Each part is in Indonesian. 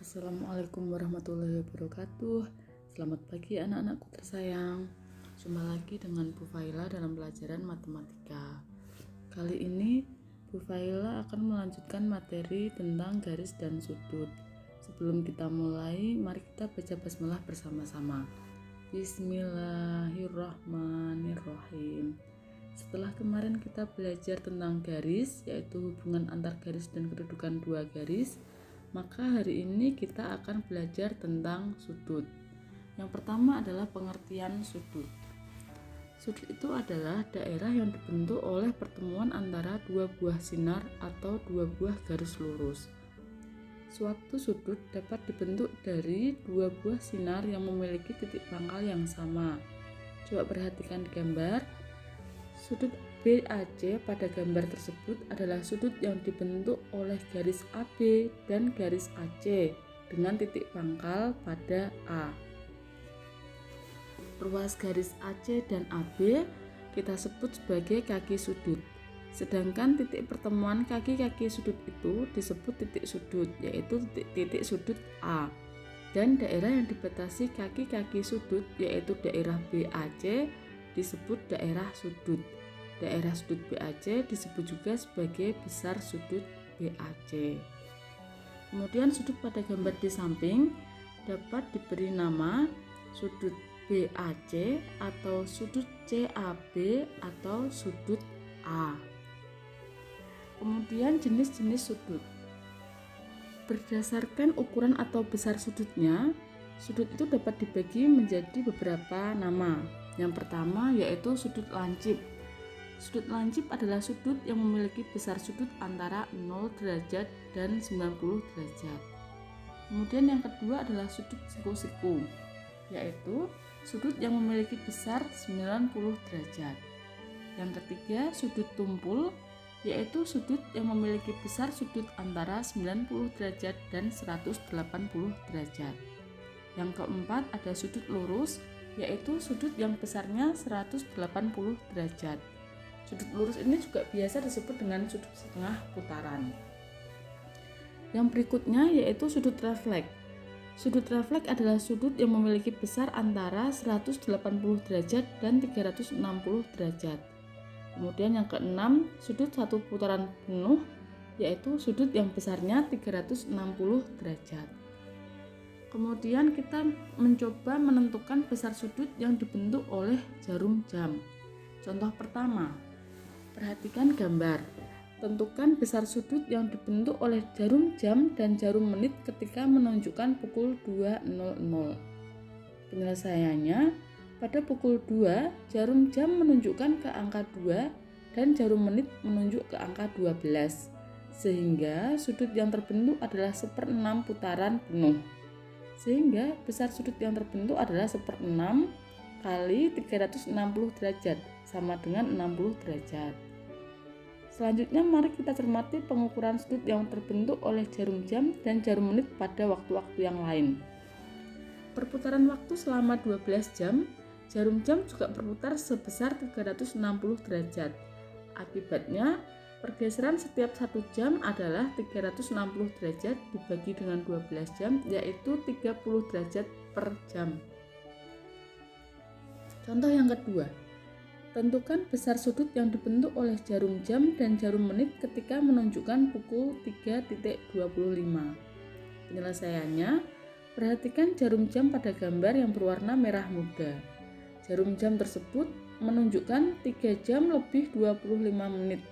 Assalamualaikum warahmatullahi wabarakatuh. Selamat pagi anak-anakku tersayang. Jumpa lagi dengan Bu Faila dalam pelajaran matematika. Kali ini Bu Faila akan melanjutkan materi tentang garis dan sudut. Sebelum kita mulai, mari kita baca basmalah bersama-sama. Bismillahirrahmanirrahim. Setelah kemarin kita belajar tentang garis, yaitu hubungan antar garis dan kedudukan dua garis, maka hari ini kita akan belajar tentang sudut. Yang pertama adalah pengertian sudut. Sudut itu adalah daerah yang dibentuk oleh pertemuan antara dua buah sinar atau dua buah garis lurus. Suatu sudut dapat dibentuk dari dua buah sinar yang memiliki titik pangkal yang sama. Coba perhatikan di gambar. Sudut BAC pada gambar tersebut adalah sudut yang dibentuk oleh garis AB dan garis AC dengan titik pangkal pada A. Ruas garis AC dan AB kita sebut sebagai kaki sudut. Sedangkan titik pertemuan kaki-kaki sudut itu disebut titik sudut, yaitu titik sudut A. Dan daerah yang dibatasi kaki-kaki sudut, yaitu daerah BAC, disebut daerah sudut. Daerah sudut BAC disebut juga sebagai besar sudut BAC. Kemudian sudut pada gambar di samping dapat diberi nama sudut BAC atau sudut CAB atau sudut A. Kemudian jenis-jenis sudut. Berdasarkan ukuran atau besar sudutnya, sudut itu dapat dibagi menjadi beberapa nama. Yang pertama yaitu sudut lancip. Sudut lancip adalah sudut yang memiliki besar sudut antara 0 derajat dan 90 derajat. Kemudian yang kedua adalah sudut siku-siku, yaitu sudut yang memiliki besar 90 derajat. Yang ketiga sudut tumpul, yaitu sudut yang memiliki besar sudut antara 90 derajat dan 180 derajat. Yang keempat ada sudut lurus, yaitu sudut yang besarnya 180 derajat. Sudut lurus ini juga biasa disebut dengan sudut setengah putaran. Yang berikutnya yaitu sudut refleks. Sudut refleks adalah sudut yang memiliki besar antara 180 derajat dan 360 derajat. Kemudian yang keenam, sudut satu putaran penuh, yaitu sudut yang besarnya 360 derajat. Kemudian kita mencoba menentukan besar sudut yang dibentuk oleh jarum jam. Contoh pertama, perhatikan gambar. Tentukan besar sudut yang dibentuk oleh jarum jam dan jarum menit ketika menunjukkan pukul 2.00. Penyelesaiannya, pada pukul 2, jarum jam menunjukkan ke angka 2 dan jarum menit menunjuk ke angka 12. Sehingga sudut yang terbentuk adalah 1/6 putaran penuh. Sehingga besar sudut yang terbentuk adalah 1/6 kali 360 derajat sama dengan 60 derajat. Selanjutnya mari kita cermati pengukuran sudut yang terbentuk oleh jarum jam dan jarum menit pada waktu-waktu yang lain. Perputaran waktu selama 12 jam, jarum jam juga berputar sebesar 360 derajat. Akibatnya, pergeseran setiap 1 jam adalah 360 derajat dibagi dengan 12 jam, yaitu 30 derajat per jam. Contoh yang kedua, tentukan besar sudut yang dibentuk oleh jarum jam dan jarum menit ketika menunjukkan pukul 3.25. Penyelesaiannya, perhatikan jarum jam pada gambar yang berwarna merah muda. Jarum jam tersebut menunjukkan 3 jam lebih 25 menit.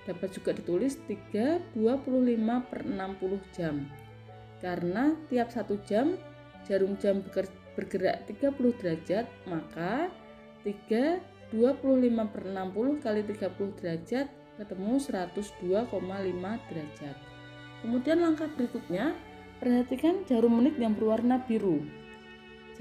Dapat juga ditulis 3:25/60 jam. Karena tiap 1 jam jarum jam bergerak 30 derajat, maka 3:25/60 kali 30 derajat ketemu 102,5 derajat. Kemudian langkah berikutnya, perhatikan jarum menit yang berwarna biru.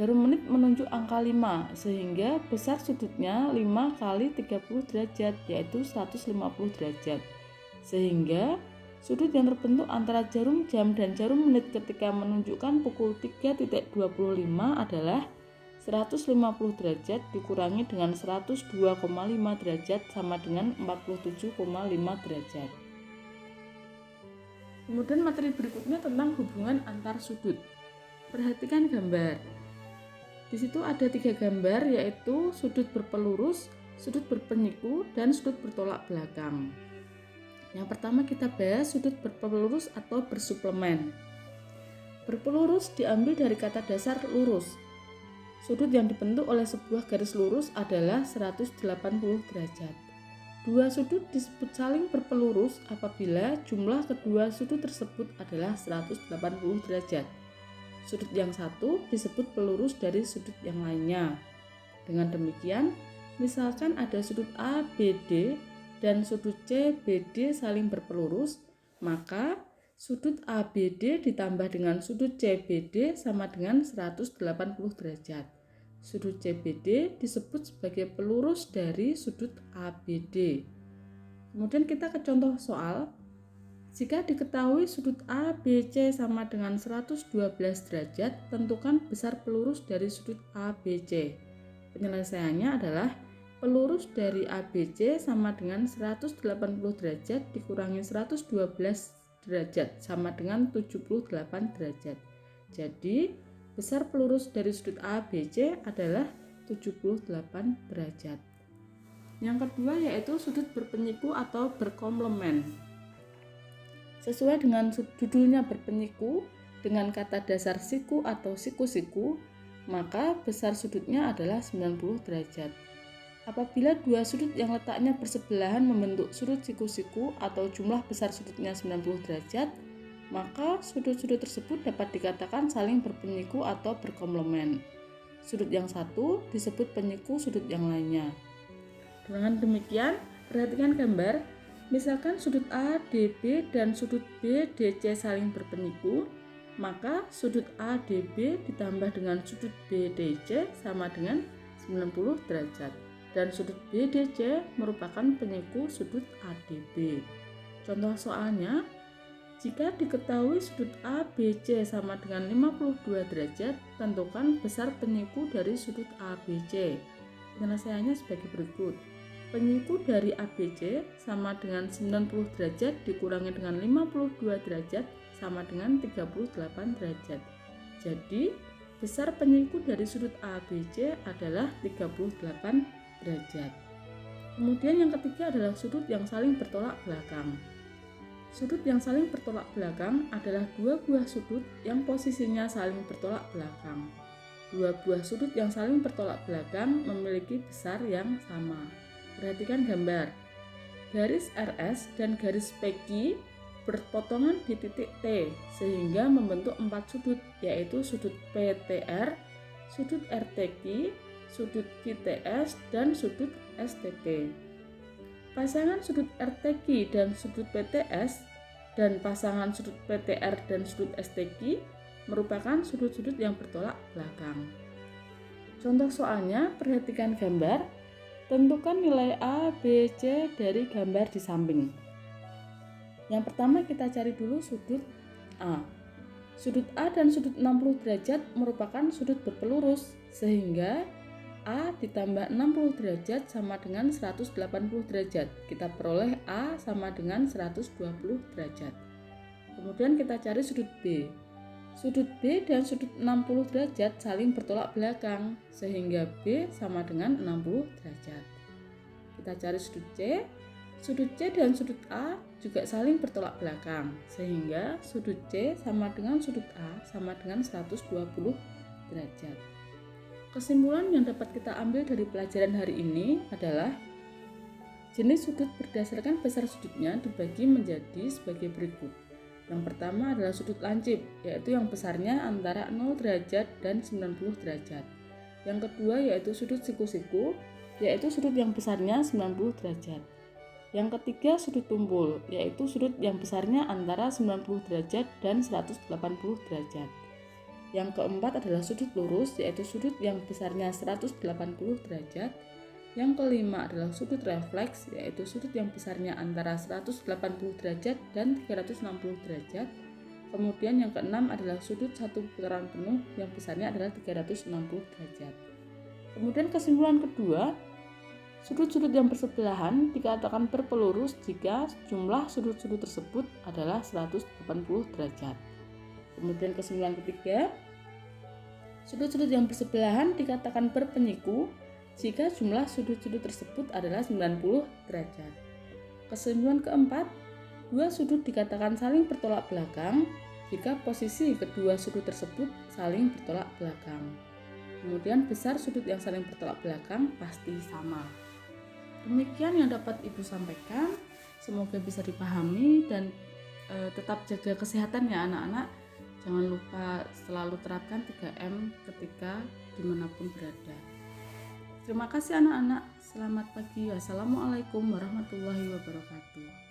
Jarum menit menunjuk angka 5, sehingga besar sudutnya 5 kali 30 derajat, yaitu 150 derajat. Sehingga sudut yang terbentuk antara jarum jam dan jarum menit ketika menunjukkan pukul 3.25 adalah 150 derajat dikurangi dengan 102,5 derajat sama dengan 47,5 derajat. Kemudian materi berikutnya tentang hubungan antar sudut. Perhatikan gambar. Di situ ada 3 gambar, yaitu sudut berpelurus, sudut berpenyiku, dan sudut bertolak belakang. Yang pertama kita bahas sudut berpelurus atau bersuplemen. Berpelurus diambil dari kata dasar lurus. Sudut yang dibentuk oleh sebuah garis lurus adalah 180 derajat. Dua sudut disebut saling berpelurus apabila jumlah kedua sudut tersebut adalah 180 derajat. Sudut yang satu disebut pelurus dari sudut yang lainnya. Dengan demikian, misalkan ada sudut ABD dan sudut CBD saling berpelurus, maka sudut ABD ditambah dengan sudut CBD sama dengan 180 derajat. Sudut CBD disebut sebagai pelurus dari sudut ABD. Kemudian kita ke contoh soal. Jika diketahui sudut ABC sama dengan 112 derajat, tentukan besar pelurus dari sudut ABC. Penyelesaiannya adalah pelurus dari ABC sama dengan 180 derajat dikurangi 112 derajat sama dengan 78 derajat. Jadi, besar pelurus dari sudut ABC adalah 78 derajat. Yang kedua yaitu sudut berpenyiku atau berkomplemen. Sesuai dengan judulnya berpenyiku dengan kata dasar siku atau siku-siku, maka besar sudutnya adalah 90 derajat. Apabila dua sudut yang letaknya bersebelahan membentuk sudut siku-siku atau jumlah besar sudutnya 90 derajat, maka sudut-sudut tersebut dapat dikatakan saling berpenyiku atau berkomplemen. Sudut yang satu disebut penyiku sudut yang lainnya. Dengan demikian, perhatikan gambar. Misalkan sudut ADB dan sudut BDC saling berpenyiku, maka sudut ADB ditambah dengan sudut BDC sama dengan 90 derajat. Dan sudut BDC merupakan penyiku sudut ADB. Contoh soalnya, jika diketahui sudut ABC sama dengan 52 derajat, tentukan besar penyiku dari sudut ABC. Penyelesaiannya sebagai berikut. Penyiku dari ABC sama dengan 90 derajat dikurangi dengan 52 derajat sama dengan 38 derajat. Jadi, besar penyiku dari sudut ABC adalah 38 derajat. Kemudian yang ketiga adalah sudut yang saling bertolak belakang. Sudut yang saling bertolak belakang adalah dua buah sudut yang posisinya saling bertolak belakang. Dua buah sudut yang saling bertolak belakang memiliki besar yang sama. Perhatikan gambar. Garis RS dan garis PQ berpotongan di titik T sehingga membentuk 4 sudut, yaitu sudut PTR, sudut RTQ, sudut QTS, dan sudut STP. Pasangan sudut RTQ dan sudut PTS dan pasangan sudut PTR dan sudut STQ merupakan sudut-sudut yang bertolak belakang. Contoh soalnya, perhatikan gambar. Tentukan nilai A, B, C dari gambar di samping. Yang pertama kita cari dulu sudut A. Sudut A dan sudut 60 derajat merupakan sudut berpelurus, sehingga A ditambah 60 derajat sama dengan 180 derajat. Kita peroleh A sama dengan 120 derajat. Kemudian kita cari sudut B. Sudut B dan sudut 60 derajat saling bertolak belakang, sehingga B sama dengan 60 derajat. Kita cari sudut C. Sudut C dan sudut A juga saling bertolak belakang, sehingga sudut C sama dengan sudut A sama dengan 120 derajat. Kesimpulan yang dapat kita ambil dari pelajaran hari ini adalah jenis sudut berdasarkan besar sudutnya dibagi menjadi sebagai berikut. Yang pertama adalah sudut lancip, yaitu yang besarnya antara 0 derajat dan 90 derajat. Yang kedua yaitu sudut siku-siku, yaitu sudut yang besarnya 90 derajat. Yang ketiga sudut tumpul, yaitu sudut yang besarnya antara 90 derajat dan 180 derajat. Yang keempat adalah sudut lurus, yaitu sudut yang besarnya 180 derajat. Yang kelima adalah sudut refleks, yaitu sudut yang besarnya antara 180 derajat dan 360 derajat. Kemudian yang keenam adalah sudut satu putaran penuh yang besarnya adalah 360 derajat. Kemudian kesimpulan kedua, Sudut-sudut yang bersebelahan dikatakan berpelurus jika jumlah sudut-sudut tersebut adalah 180 derajat. Kemudian kesimpulan ketiga, sudut-sudut yang bersebelahan dikatakan berpenyiku jika jumlah sudut-sudut tersebut adalah 90 derajat. Kesimpulan keempat, dua sudut dikatakan saling bertolak belakang jika posisi kedua sudut tersebut saling bertolak belakang. Kemudian besar sudut yang saling bertolak belakang pasti sama. Demikian yang dapat Ibu sampaikan, semoga bisa dipahami dan tetap jaga kesehatan ya anak-anak. Jangan lupa selalu terapkan 3M ketika dimanapun berada. Terima kasih anak-anak, selamat pagi. Wassalamualaikum warahmatullahi wabarakatuh.